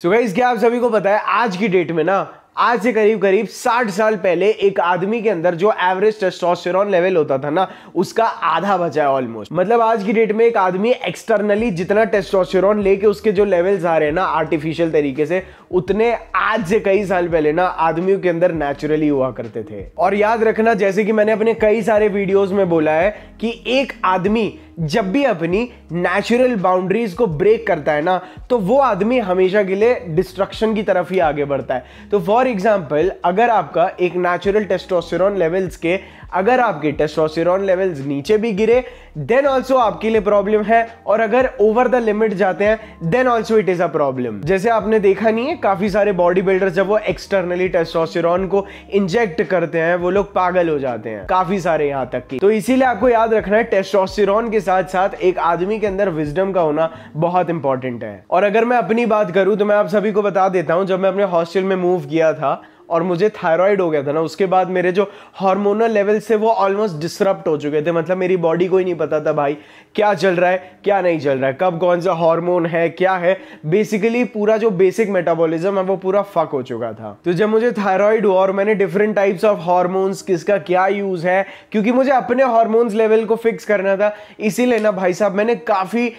तो गाइस क्या आप सभी को पता है आज की डेट में ना आज से करीब करीब 60 साल पहले एक आदमी के अंदर जो एवरेज टेस्टोस्टेरोन लेवल होता था ना उसका आधा बचा है ऑलमोस्ट। मतलब आज की डेट में एक आदमी एक्सटर्नली जितना टेस्टोस्टेरोन लेके उसके जो लेवल्स आ रहे हैं ना आर्टिफिशियल तरीके से उतने आज से कई साल पहले ना आदमियों के अंदर नेचुरली हुआ करते थे। और याद रखना जैसे कि मैंने अपने कई सारे वीडियोस में बोला है कि एक आदमी जब भी अपनी नेचुरल बाउंड्रीज को ब्रेक करता है ना तो वो आदमी हमेशा के लिए डिस्ट्रक्शन की तरफ ही आगे बढ़ता है। तो फॉर एग्जाम्पल अगर आपका एक नेचुरल टेस्टोस्टेरोन लेवल्स के अगर आपके टेस्टोस्टेरोन लेवल्स नीचे भी गिरे देन ऑल्सो आपके लिए प्रॉब्लम है, और अगर ओवर द लिमिट जाते हैं then also it is a problem. जैसे आपने देखा नहीं है काफी सारे बॉडी बिल्डर्स जब वो एक्सटर्नली टेस्टोस्टेरोन को इंजेक्ट करते हैं वो लोग पागल हो जाते हैं, काफी सारे यहां तक की। तो इसीलिए आपको याद रखना है टेस्टोस्टेरोन के साथ साथ एक आदमी के अंदर विजडम का होना बहुत इंपॉर्टेंट है। और अगर मैं अपनी बात करूं तो मैं आप सभी को बता देता हूं जब मैं अपने हॉस्टल में मूव किया था और मुझे थायराइड हो गया था ना उसके बाद मेरे जो हार्मोनल लेवल्स थे वो ऑलमोस्ट डिसरप्ट हो चुके थे। मतलब मेरी बॉडी को ही नहीं पता था भाई क्या चल रहा है क्या नहीं चल रहा है, कब कौन सा हार्मोन है क्या है, बेसिकली पूरा जो बेसिक मेटाबॉलिज्म है वो पूरा फक हो चुका था। तो जब मुझे थायराइड हुआ और मैंने डिफरेंट टाइप्स ऑफ हार्मोन्स किसका क्या यूज है क्योंकि मुझे अपने हार्मोन्स लेवल को फिक्स करना था, इसीलिए ना भाई साहब मैंने काफी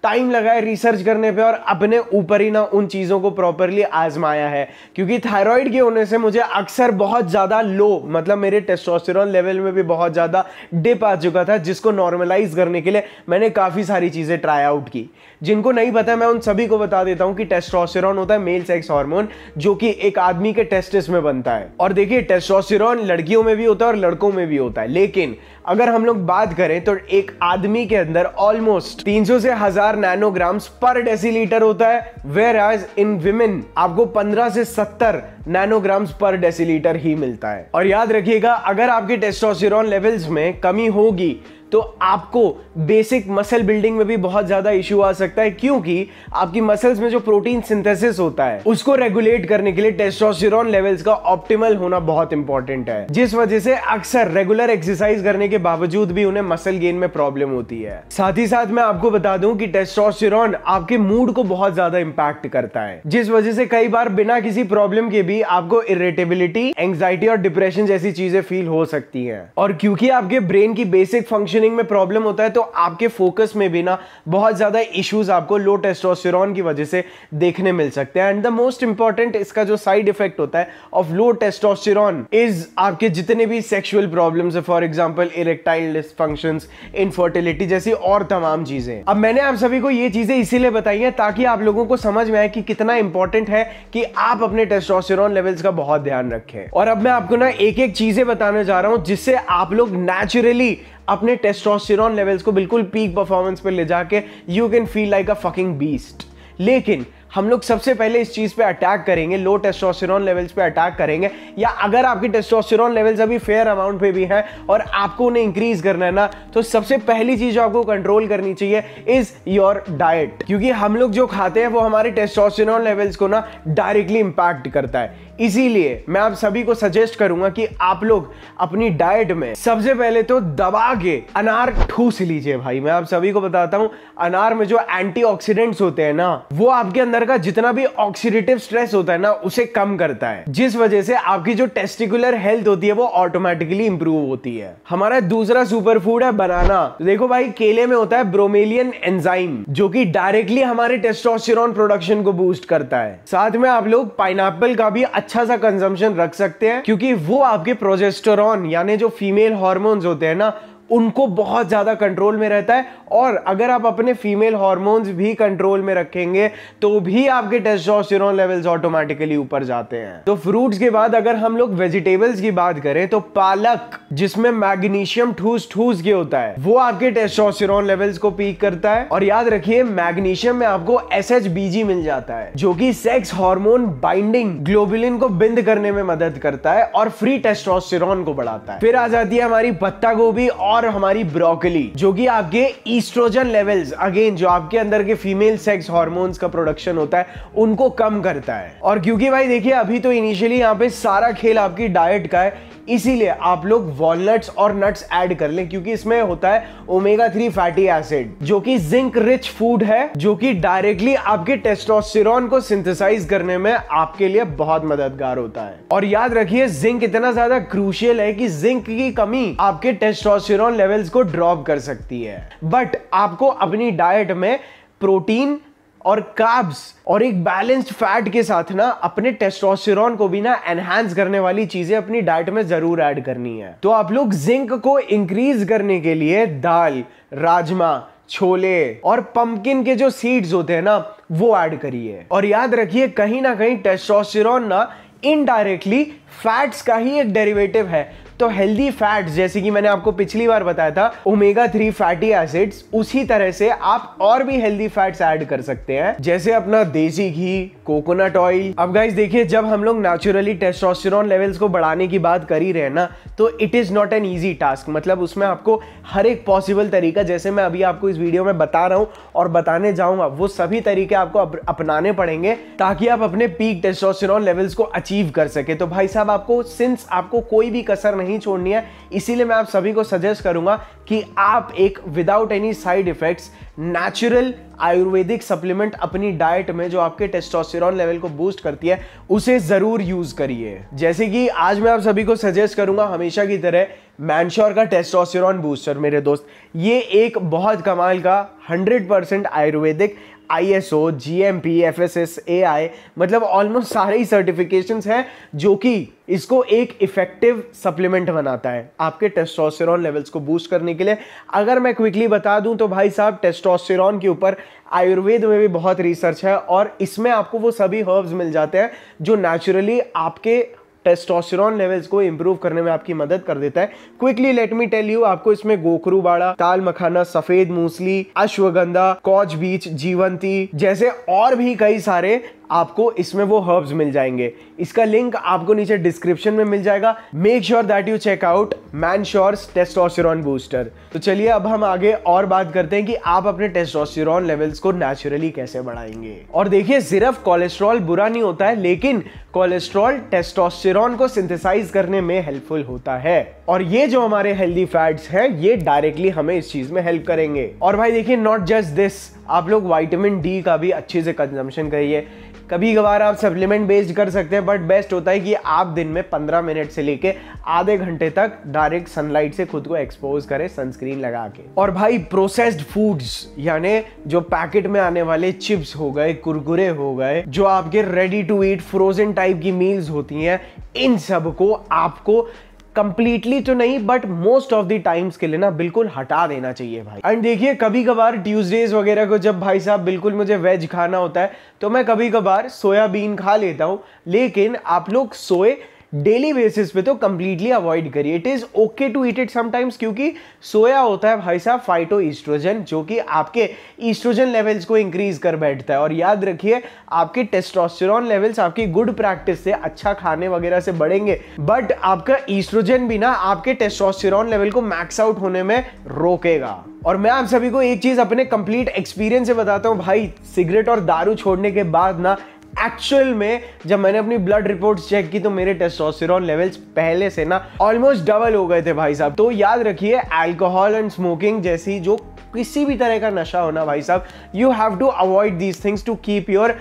टाइम लगाया रिसर्च करने पे और अपने ऊपर ही ना उन चीजों को प्रॉपरली आजमाया है। क्योंकि थायराइड के होने से मुझे अक्सर बहुत ज्यादा लो मतलब मेरे टेस्टोस्टेरोन लेवल में भी बहुत ज्यादा डिप आ चुका था, जिसको नॉर्मलाइज करने के लिए मैंने काफी सारी चीजें ट्राई आउट की। जिनको नहीं पता मैं उन सभी को बता देता हूं कि टेस्टोस्टेरोन होता है मेल सेक्स हार्मोन जो कि एक आदमी के टेस्टिस में बनता है। और देखिए टेस्टोस्टेरोन लड़कियों में भी होता है और लड़कों में भी होता है, लेकिन अगर हम लोग बात करें तो एक आदमी के अंदर ऑलमोस्ट 300 से 1000 नैनोग्राम्स पर डेसीलीटर होता है, वेयर एज इन विमेन आपको 15 से 70 नैनोग्राम्स पर डेसीलीटर ही मिलता है। और याद रखिएगा अगर आपके टेस्टोस्टेरोन लेवल्स में कमी होगी तो आपको बेसिक मसल बिल्डिंग में भी बहुत ज्यादा इश्यू आ सकता है, क्योंकि आपकी मसल्स में जो प्रोटीन सिंथेसिस होता है उसको रेगुलेट करने के लिए टेस्टोस्टेरोन लेवल्स का ऑप्टिमल होना बहुत इंपॉर्टेंट है, जिस वजह से अक्सर रेगुलर एक्सरसाइज करने के बावजूद भी उन्हें मसल गेन में प्रॉब्लम होती है। साथ ही साथ मैं आपको बता दूं कि टेस्टोस्टेरोन आपके मूड को बहुत ज्यादा इंपैक्ट करता है, जिस वजह से कई बार बिना किसी प्रॉब्लम के भी आपको इरिटेबिलिटी, एंग्जाइटी और डिप्रेशन जैसी चीजें फील हो सकती हैं। और क्योंकि आपके ब्रेन की बेसिक फंक्शन में प्रॉब्लम होता है तो आपके फोकस में भी ना बहुत ज्यादा इश्यूज आपको लो टेस्टोस्टेरोन की वजह से देखने मिल सकते हैं। एंड द मोस्ट इंपॉर्टेंट इसका जो साइड इफेक्ट होता है ऑफ लो टेस्टोस्टेरोन इज आपके जितने भी सेक्सुअल प्रॉब्लम्स है, for example erectile dysfunctions, infertility जैसी और तमाम चीजें। अब मैंने आप सभी को ये चीजें इसीलिए बताई है ताकि आप लोगों को समझ में आए कि कितना इंपॉर्टेंट है कि आप अपने टेस्टोस्टेरोन लेवल्स का बहुत ध्यान रखें। और अब मैं आपको ना एक एक चीजें बताने जा रहा हूं जिससे आप लोग नेचुरली अपने टेस्टोस्टेरोन लेवल्स को बिल्कुल पीक परफॉर्मेंस पे ले जाके you can feel like a fucking beast. लेकिन हम लोग सबसे पहले इस चीज पे अटैक करेंगे, लो टेस्टोस्टेरोन लेवल्स पे अटैक करेंगे, या अगर आपकी टेस्टोस्टेरोन लेवल्स अभी फेयर अमाउंट पे भी हैं और आपको उन्हें इंक्रीज करना है ना तो सबसे पहली चीज जो आपको कंट्रोल करनी चाहिए इज योर डाइट। क्योंकि हम लोग जो खाते हैं वो हमारे टेस्टोस्टेरोन लेवल्स को ना डायरेक्टली इंपैक्ट करता है। इसीलिए मैं आप सभी को सजेस्ट करूंगा कि आप लोग अपनी डाइट में सबसे पहले तो दबा के अनार ठूस लीजिए। भाई मैं आप सभी को बताता हूं अनार में जो एंटीऑक्सीडेंट्स होते हैं ना वो आपके अंदर का जितना भी ऑक्सीडेटिव स्ट्रेस होता है ना उसे कम करता है, जिस वजह से आपकी जो टेस्टिकुलर हेल्थ होती है वो ऑटोमेटिकली इंप्रूव होती है। हमारा दूसरा सुपर फूड है बनाना। तो देखो भाई केले में होता है ब्रोमेलियन एंजाइम जो कि डायरेक्टली हमारे टेस्टोस्टेरोन प्रोडक्शन को बूस्ट करता है। साथ में आप लोग पाइनएप्पल का भी अच्छा सा कंजम्पशन रख सकते हैं क्योंकि वो आपके प्रोजेस्टेरोन यानी जो फीमेल हार्मोन्स होते हैं ना उनको बहुत ज्यादा कंट्रोल में रहता है। और अगर आप अपने फीमेल हार्मोन्स भी कंट्रोल में रखेंगे तो भी आपके टेस्टोस्टेरोन लेवल्स ऑटोमेटिकली ऊपर जाते हैं। तो फ्रूट्स के बाद अगर हम लोग वेजिटेबल्स की बात करें तो पालक जिसमें मैग्नीशियम ठूस ठूस के होता है वो आपके टेस्टोस्टेरोन लेवल्स को पीक करता है। और याद रखिए मैग्नीशियम में आपको SHBG मिल जाता है जो कि सेक्स हार्मोन बाइंडिंग ग्लोबुलिन को बिंद करने में मदद करता है और फ्री टेस्टोस्टेरोन को बढ़ाता है। फिर आ जाती है हमारी पत्ता गोभी और हमारी ब्रोकली जो कि आपके ईस्ट्रोजन लेवल्स अगेन जो आपके अंदर के फीमेल सेक्स हार्मोन्स का प्रोडक्शन होता है उनको कम करता है। और क्योंकि भाई देखिए अभी तो इनिशियली यहाँ पे सारा खेल आपकी डाइट का है, इसीलिए आप लोग वॉलनट्स और नट्स ऐड कर लें, क्योंकि इसमें होता है ओमेगा 3 फैटी एसिड, जो कि जिंक रिच फूड है, जो कि डायरेक्टली आपके टेस्टोस्टेरोन को सिंथेसाइज करने में आपके लिए बहुत मददगार होता है। और याद रखिए, जिंक इतना ज्यादा क्रूशियल है कि जिंक की कमी आपके टेस्टोस्टेरोन लेवल्स को ड्रॉप कर सकती है। बट आपको अपनी डाइट में प्रोटीन और कार्ब्स और एक बैलेंस्ड फैट के साथ ना अपने टेस्टोस्टेरोन को भी ना एनहांस करने वाली चीजें अपनी डाइट में जरूर ऐड करनी है। तो आप लोग जिंक को इंक्रीज करने के लिए दाल, राजमा, छोले और पंपकिन के जो सीड्स होते हैं ना वो ऐड करिए। और याद रखिए, कहीं ना कहीं टेस्टोस्टेरोन ना इनडायरेक्टली फैट्स का ही एक डेरिवेटिव है। तो हेल्दी फैट्स, जैसे कि मैंने आपको पिछली बार बताया था ओमेगा 3 फैटी एसिड्स, उसी तरह से आप और भी हेल्दी फैट्स ऐड कर सकते हैं, जैसे अपना देसी घी, कोकोनट ऑयल। अब गाइस देखिए, जब हम लोग नेचुरली टेस्टोस्टेरोन लेवल्स को बढ़ाने की बात कर ही रहे हैं ना, तो it is not an easy task. मतलब उसमें आपको हर एक पॉसिबल तरीका, जैसे मैं अभी आपको इस वीडियो में बता रहा हूं और बताने जाऊंगा, वो सभी तरीके आपको अपनाने पड़ेंगे ताकि आप अपने पीक टेस्टोस्टेरोन लेवल्स को अचीव कर सके। तो भाई साहब, आपको सिंस आपको कोई भी कसर नहीं छोड़नी है, इसीलिए मैं आप सभी को सजेस्ट करूंगा कि आप एक without any side effects natural Ayurvedic supplement अपनी डाइट में जो आपके टेस्टोस्टेरोन लेवल को बूस्ट करती है उसे जरूर यूज करिए। जैसे कि आज मैं आप सभी को सजेस्ट करूंगा हमेशा की तरह मैनश्योर का टेस्टोस्टेरोन बूस्टर। मेरे दोस्त, ये एक बहुत कमाल का 100% आयुर्वेदिक ISO, GMP, FSSAI, मतलब ऑलमोस्ट सारे ही सर्टिफिकेशंस हैं जो कि इसको एक इफेक्टिव सप्लीमेंट बनाता है आपके टेस्टोस्टेरोन लेवल्स को बूस्ट करने के लिए। अगर मैं क्विकली बता दूं तो भाई साहब, टेस्टोस्टेरोन के ऊपर आयुर्वेद में भी बहुत रिसर्च है और इसमें आपको वो सभी हर्ब्स मिल जाते हैं जो नेचुरली आपके टेस्टोस्टेरोन लेवल्स को इंप्रूव करने में आपकी मदद कर देता है। Quickly let me tell you, आपको इसमें गोखरू बाड़ा, ताल मखाना, सफेद मूसली, अश्वगंधा, कॉच बीच, जीवंती जैसे और भी कई सारे आपको इसमें वो हर्ब्स मिल जाएंगे। इसका लिंक आपको नीचे डिस्क्रिप्शन में मिल जाएगा। Make sure that you check out ManSure's testosterone booster. तो चलिए अब हम आगे और बात करते हैं कि आप अपने टेस्टोस्टेरोन लेवल्स को नेचुरली कैसे बढ़ाएंगे। और देखिए, सिर्फ कोलेस्ट्रॉल बुरा नहीं होता है, लेकिन कोलेस्ट्रॉल टेस्टोस्टेरोन को सिंथेसाइज करने में हेल्पफुल होता है। और ये जो हमारे हेल्दी फैट्स हैं, ये डायरेक्टली हमें इस चीज में हेल्प करेंगे। और भाई देखिए, नॉट जस्ट दिस, आप लोग विटामिन डी का भी अच्छे से कंजम्पशन करिए। कभी कभार आप सप्लीमेंट बेस्ड कर सकते हैं, बट बेस्ट होता है कि आप दिन में 15 मिनट से लेके आधे घंटे तक डायरेक्ट सनलाइट से खुद को एक्सपोज करें सनस्क्रीन लगा के। और भाई प्रोसेस्ड फूड्स, यानी जो पैकेट में आने वाले चिप्स हो गए, कुरकुरे हो गए, जो आपके ready to eat frozen type की मील्स होती हैं, इन सब को आपको कंप्लीटली तो नहीं but most of the times के लिए ना बिल्कुल हटा देना चाहिए भाई। एंड देखिए, कभी कभार ट्यूसडेज वगैरह को जब भाई साहब बिल्कुल मुझे वेज खाना होता है तो मैं कभी कभार सोयाबीन खा लेता हूं, लेकिन आप लोग सोए डेली बेसिस पे तो कंप्लीटली अवॉइड करिए। It is okay to eat it sometimes, क्योंकि सोया होता है भाई साहब फाइटो ईस्ट्रोजन, जो कि आपके ईस्ट्रोजन लेवल्स को इंक्रीज कर बैठता है। और याद रखिए, आपके टेस्टोस्टेरोन लेवल्स आपकी गुड प्रैक्टिस से, अच्छा खाने वगैरह से बढ़ेंगे, बट आपका ईस्ट्रोजन भी ना आपके टेस्टोस्टेरोन लेवल को मैक्स आउट होने में रोकेगा। और मैं आप सभी को एक चीज अपने कंप्लीट एक्सपीरियंस से बताता हूं भाई, सिगरेट और दारू छोड़ने के बाद ना एक्चुअल में जब मैंने अपनी ब्लड रिपोर्ट्स चेक की तो मेरे टेस्टोस्टेरोन लेवल्स पहले से ना ऑलमोस्ट डबल हो गए थे भाई साहब। तो याद रखिए, अल्कोहल एंड स्मोकिंग जैसी जो किसी भी तरह का नशा होना भाई साहब, you have to avoid these things to keep your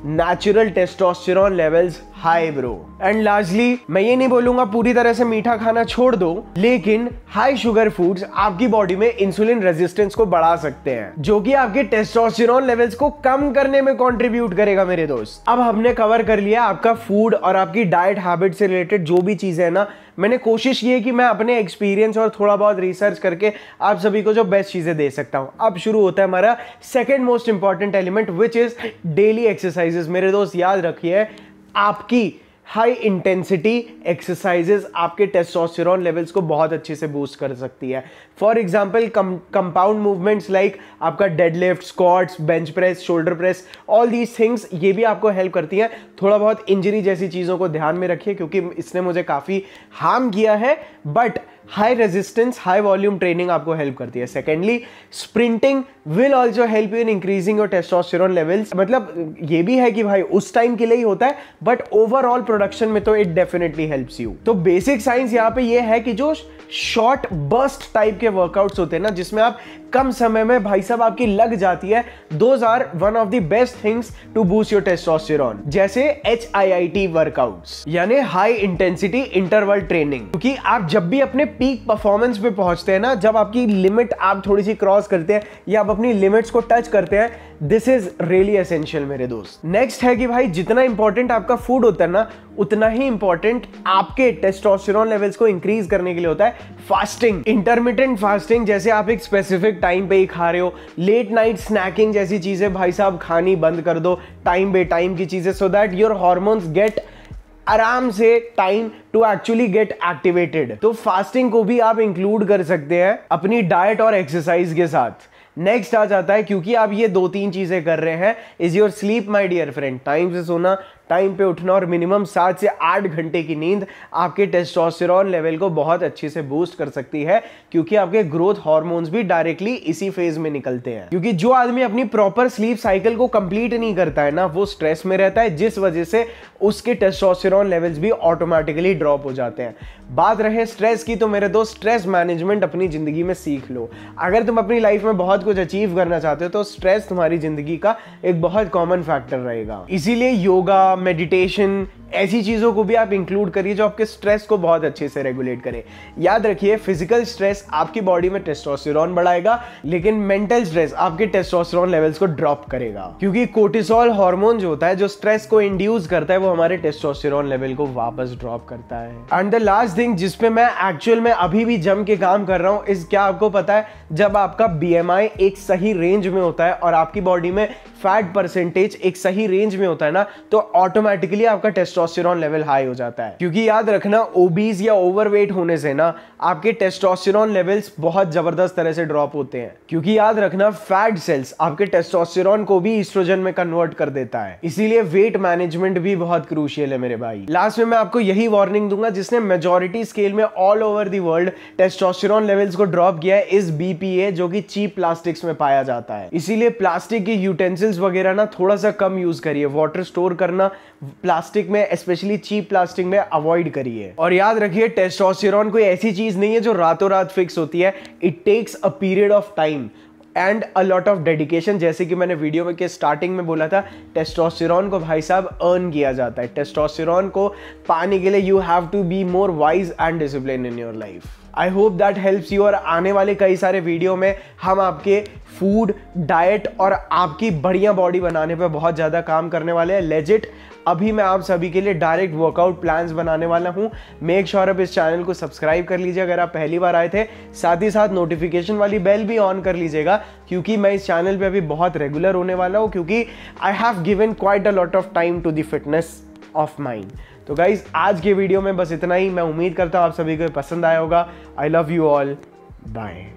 natural testosterone levels high bro. And lastly, मैं ये नहीं बोलूंगा पूरी तरह से मीठा खाना छोड़ दो, लेकिन हाई शुगर फूड्स आपकी बॉडी में इंसुलिन रेजिस्टेंस को बढ़ा सकते हैं, जो कि आपके टेस्टोस्टेरोन लेवल्स को कम करने में कंट्रीब्यूट करेगा मेरे दोस्त। अब हमने कवर कर लिया आपका फूड और आपकी डाइट हैबिट से रिलेटेड जो भी चीजें है ना। मैंने कोशिश की है कि मैं अपने एक्सपीरियंस और थोड़ा बहुत रिसर्च करके आप सभी को जो बेस्ट चीजें दे सकता हूं। अब शुरू होता है हमारा second most important element, which is daily exercises. मेरे दोस्त याद रखिए, आपकी हाई इंटेंसिटी एक्सरसाइजेस आपके टेस्टोस्टेरोन लेवल्स को बहुत अच्छे से बूस्ट कर सकती है। For example, compound movements like आपका deadlift, squats, bench press, shoulder press, all these things, ये भी आपको हेल्प करती है। थोड़ा बहुत इंजरी जैसी चीज़ों को ध्यान में रखिए, क्योंकि इसने मुझे काफ़ी हार्म किया है, but high resistance high volume training आपको हेल्प करती है। Secondly, sprinting will also help you in increasing your testosterone levels. मतलब ये भी है कि भाई उस टाइम के लिए ही होता है, बट ओवरऑल प्रोडक्शन में तो इट डेफिनेटली हेल्प्स यू। तो बेसिक साइंस यहाँ पे ये है कि जो शॉर्ट बर्स्ट टाइप के वर्कआउट्स होते हैं ना, जिसमें आप कम समय में भाई साहब आपकी लग जाती है, those are one of the best things to boost your testosterone. जैसे HIIT वर्कआउट्स यानी हाई इंटेंसिटी इंटरवल ट्रेनिंग, क्योंकि आप जब भी अपने पीक परफॉर्मेंस पे पहुंचते हैं ना, जब आपकी लिमिट आप थोड़ी सी क्रॉस करते हैं या आप अपनी लिमिट्स को टच करते हैं, दिस इज रियली एसेंशियल मेरे दोस्त। नेक्स्ट है कि भाई जितना इंपॉर्टेंट आपका फूड होता है ना, उतना ही इंपॉर्टेंट आपके टेस्टोस्टेरोन लेवल्स को इंक्रीज करने के लिए होता है फास्टिंग। इंटरमिटेंट फास्टिंग, जैसे आप एक स्पेसिफिक टाइम पे ही खा रहे हो। लेट नाइट स्नैकिंग जैसी चीजें भाई साहब खानी बंद कर दो, टाइम बे टाइम की चीजें, so that your hormones get आराम से time to actually get activated. तो फास्टिंग को भी आप इंक्लूड कर सकते हैं अपनी डाइट और एक्सरसाइज के साथ। नेक्स्ट आ जाता है, क्योंकि आप ये 2-3 चीजें कर रहे हैं, is your sleep my dear friend. Time से सोना, टाइम पे उठना और मिनिमम 7 से 8 घंटे की नींद आपके टेस्टोस्टेरोन लेवल को बहुत अच्छे से बूस्ट कर सकती है, क्योंकि आपके ग्रोथ हार्मोन्स भी डायरेक्टली इसी फेज में निकलते हैं। क्योंकि जो आदमी अपनी प्रॉपर स्लीप साइकिल को कंप्लीट नहीं करता है ना, वो स्ट्रेस में रहता है, जिस वजह से उसके टेस्टोस्टेरोन लेवल्स भी ऑटोमेटिकली ड्रॉप हो जाते हैं। बात रहे स्ट्रेस की, तो मेरे दोस्त स्ट्रेस मैनेजमेंट अपनी जिंदगी में सीख लो। अगर तुम अपनी लाइफ में बहुत कुछ अचीव करना चाहते हो, तो स्ट्रेस तुम्हारी जिंदगी का एक बहुत कॉमन फैक्टर रहेगा। इसीलिए योगा, मेडिटेशन, ऐसी चीजों को भी आप इंक्लूड करिए जो आपके स्ट्रेस को बहुत अच्छे से रेगुलेट करे। याद रखिए, फिजिकल स्ट्रेस आपकी बॉडी में टेस्टोस्टेरोन बढ़ाएगा, लेकिन मेंटल स्ट्रेस आपके टेस्टोस्टेरोन लेवल्स को ड्रॉप करेगा, क्योंकि कोर्टिसोल हार्मोन जो होता है, जो स्ट्रेस को इंड्यूस करता है, वो हमारे टेस्टोस्टेरोन लेवल को वापस ड्रॉप करता है। एंड द लास्ट थिंग जिसपे मैं एक्चुअल में अभी भी जम के काम कर रहा हूं, इस क्या आपको पता है, जब आपका BMI एक सही रेंज में होता है और आपकी बॉडी में फैट परसेंटेज एक सही रेंज में होता है ना, तो ऑटोमेटिकली आपका टेस्टोस्टेरोन लेवल हाई हो जाता है। क्योंकि याद रखना, ओबीज या ओवरवेट होने से ना आपके टेस्टोस्टेरोन लेवल्स बहुत जबरदस्त तरह से ड्रॉप होते हैं। क्योंकि याद रखना, फैट सेल्स आपके टेस्टोस्टेरोन को भी ईस्ट्रोजन में कन्वर्ट कर देता है, इसीलिए वेट मैनेजमेंट भी बहुत क्रूशियल है मेरे भाई। लास्ट में मैं आपको यही वार्निंग दूंगा, जिसने मेजॉरिटी स्केल में all over the world testosterone levels को ड्रॉप किया है, इस BPA, जो कि चीप प्लास्टिक्स में पाया जाता है। इसीलिए प्लास्टिक की यूटेंसिल्स वगैरह ना थोड़ा सा कम यूज करिए। वाटर स्टोर करना प्लास्टिक में, स्पेशली चीप प्लास्टिक में, अवॉइड करिए। और याद रखिए, टेस्टोस्टेरोन कोई ऐसी चीज नहीं है जो रातों रात फिक्स होती है। It takes a period of time and a lot of dedication. जैसे कि मैंने वीडियो में के स्टार्टिंग में बोला था, टेस्टोस्टेरोन को भाई साहब अर्न किया जाता है। टेस्टोस्टेरोन को पाने के लिए you have to be more wise and discipline in your life. I hope that helps you. और आने वाले कई सारे वीडियो में हम आपके फूड, डाइट और आपकी बढ़िया बॉडी बनाने पे बहुत ज़्यादा काम करने वाले हैं। लेजिट अभी मैं आप सभी के लिए डायरेक्ट वर्कआउट प्लान्स बनाने वाला हूं। मेक श्योर आप इस चैनल को सब्सक्राइब कर लीजिए अगर आप पहली बार आए थे। साथ ही साथ नोटिफिकेशन वाली बेल भी ऑन कर लीजिएगा, क्योंकि मैं इस चैनल पे अभी बहुत रेगुलर होने वाला हूं, क्योंकि I have given quite a lot of time to the fitness of mind. तो गाइज, आज के वीडियो में बस इतना ही। मैं उम्मीद करता हूं आप सभी को पसंद आया होगा। I love you all, bye.